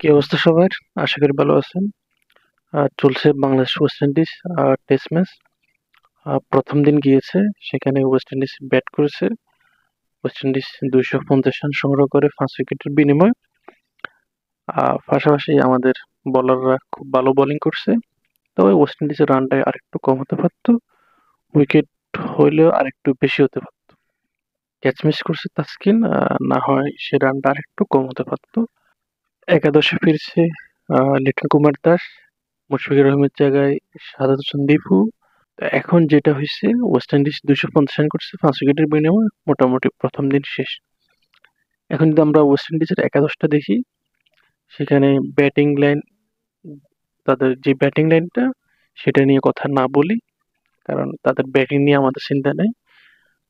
কি অবস্থা সবার? আশা করি ভালো আছেন। চলছে Bangladesh West Indies test match. প্রথম দিন গিয়েছে, সেখানে ওয়েস্ট ইন্ডিজ ব্যাট করেছে। ওয়েস্ট ইন্ডিজ 250 রান সংগ্রহ করে 5 উইকেটের বিনিময়ে। পাশাপাশি আমাদের বোলাররা খুব ভালো বোলিং করছে। তবে ওয়েস্ট ইন্ডিজের রানটা আরেকটু কম হতে পারতো। উইকেট হইলেও আরেকটু বেশি হতে পারতো। ক্যাচ মিস করছে তাসকিন, না হয় সে রানটা আরেকটু কম হতে পারতো। একাদশে ফিরছে লিটন কুমার দাস, মুশফিকুর রহিমের জায়গায় সাদাত হোসেন দীপু। তো এখন যেটা হয়েছে, ওয়েস্ট ইন্ডিজ 250 রান করছে 5 উইকেটের বিনিময়ে। মোটামুটি প্রথম দিন শেষ। এখন যদি আমরা ওয়েস্ট ইন্ডিজের একাদশটা দেখি, সেখানে ব্যাটিং লাইন, তাদের যে ব্যাটিং লাইনটা, সেটা নিয়ে কথা না বলি, কারণ তাদের ব্যাটিং নিয়ে আমাদের চিন্তা নেই।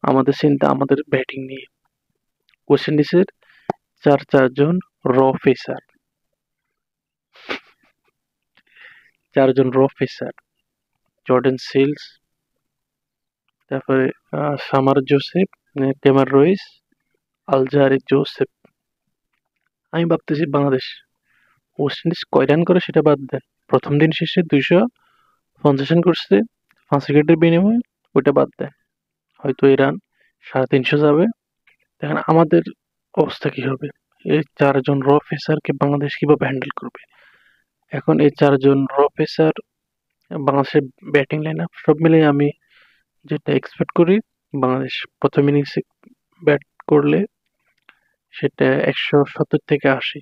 আমাদের চিন্তা আমাদের ব্যাটিং নিয়ে। ওয়েস্ট ইন্ডিজের চারজন র পেসার, চারজন র পেসার। জর্ডেন সিলস, তারপরে সামার জোসেফ, টেমার রইস, আলজারি জোসেফ। আমি ভাবতেছি বাংলাদেশ ওয়েস্ট ইন্ডিজ কয় রান করে সেটা বাদ দেন। প্রথম দিন শেষে 250 রান করছে 5 উইকেটের বিনিময়ে, ওইটা বাদ দেন। হয়তো এই রান 350 যাবে। দেখেন আমাদের অবস্থা কি হবে। এই চারজন র পেসারকে বাংলাদেশ কিভাবে হ্যান্ডেল করবে। এখন এই চারজন র পেসার, বাংলাদেশের ব্যাটিং লাইন আপ সব মিলিয়ে আমি যেটা এক্সপেক্ট করি, বাংলাদেশ প্রথম ইনিংসে ব্যাট করলে সেটা 170 থেকে 80।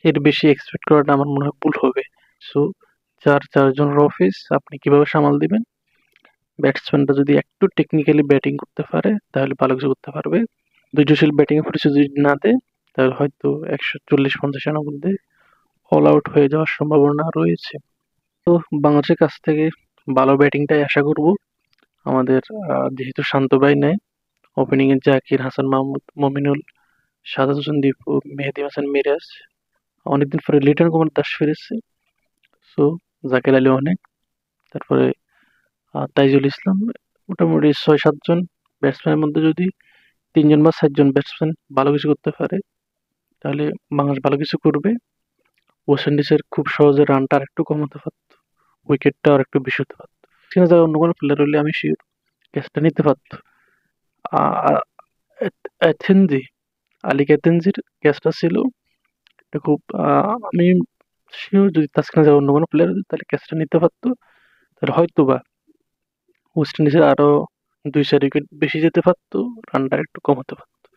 এর বেশি এক্সপেক্ট করাটা আমার মনে হয় ভুল হবে। সো চারজন র পেস আপনি কিভাবে সামাল দিবেন। ব্যাটসম্যানটা যদি একটু টেকনিক্যালি ব্যাটিং করতে পারে তাহলে ভালো কিছু করতে পারবে। ধৈর্যশীল ব্যাটিং এর পরিচয় যদি না দেয়, তাহলে হয়তো 140-50 রানের মধ্যে অল আউট হয়ে যাওয়ার সম্ভাবনা রয়েছে। তো বাংলাদেশের কাছ থেকে ভালো ব্যাটিংটাই আশা করব। আমাদের যেহেতু শান্ত ভাই নেই, ওপেনিং এ জাকির, হাসান মাহমুদ, মমিনুল, সাদাত হোসেন দীপু, মেহেদী হাসান মিরাজ, অনেকদিন পরে লিটন কুমার দাস ফিরেছে। সো জাকের আলী অনেক, তারপরে তাইজুল ইসলাম। মোটামুটি 6-7 জন ব্যাটসম্যানের মধ্যে যদি 3 জন বা 4 জন ব্যাটসম্যান ভালো কিছু করতে পারে, তাহলে বাংলাদেশ ভালো কিছু করবে। ওয়েস্ট ইন্ডিজের খুব সহজে রানটা আর একটু কম হতে পারতো, উইকেটটা আর একটু বেশি হতে পারতো। সেখানে যারা অন্য কোনো প্লেয়ার হলে আমি শিওর ক্যাচটা নিতে পারতো। অ্যাথেনজি, আলী ক্যাথেনজির ক্যাচটা ছিল, এটা খুব আমি শিওর যদি তাসকিন যাওয়া অন্য কোনো প্লেয়ার হতো তাহলে ক্যাচটা নিতে পারতো। তাহলে হয়তো বা ওয়েস্ট ইন্ডিজের আরো 2-4 উইকেট বেশি যেতে পারতো, রানটা একটু কম হতে পারতো।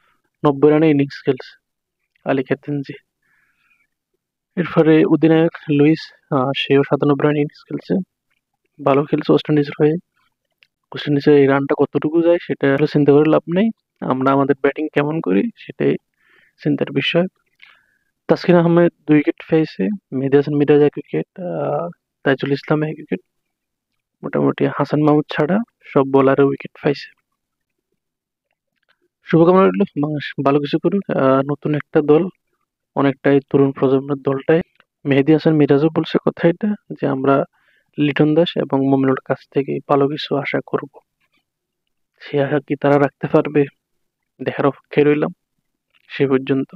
90 রানে ইনিংস খেলছে আলী ক্যাথেনজি। এরপরে অধিনায়ক লুইস, সেও 97 রান ইনিংস খেলছে, ভালো খেলছে ওয়েস্ট ইন্ডিজের হয়ে। ওয়েস্ট ইন্ডিজের এই রানটা কতটুকু যায় সেটা আসলে চিন্তা করে লাভ নেই। আমরা আমাদের ব্যাটিং কেমন করি সেটাই চিন্তার বিষয়। তাসকিন আহমেদ 2 উইকেট পেয়েছে, মেহেদী হাসান মিরাজ 1 উইকেট, তাইজুল ইসলাম 1 উইকেট। মোটামুটি হাসান মাহমুদ ছাড়া সব বোলারে উইকেট পাইছে। শুভকামনা রইল, বাংলাদেশ ভালো কিছু করুক। নতুন একটা দল, অনেকটাই তরুণ প্রজন্মের দলটাই। মেহেদী হাসান মিরাজও বলছে কথা এটা, যে আমরা লিটন দাস এবং মমিনুল কাছ থেকে ভালো কিছু আশা করব। সে আশা কি তারা রাখতে পারবে, দেখার অপেক্ষায় রইলাম সে পর্যন্ত।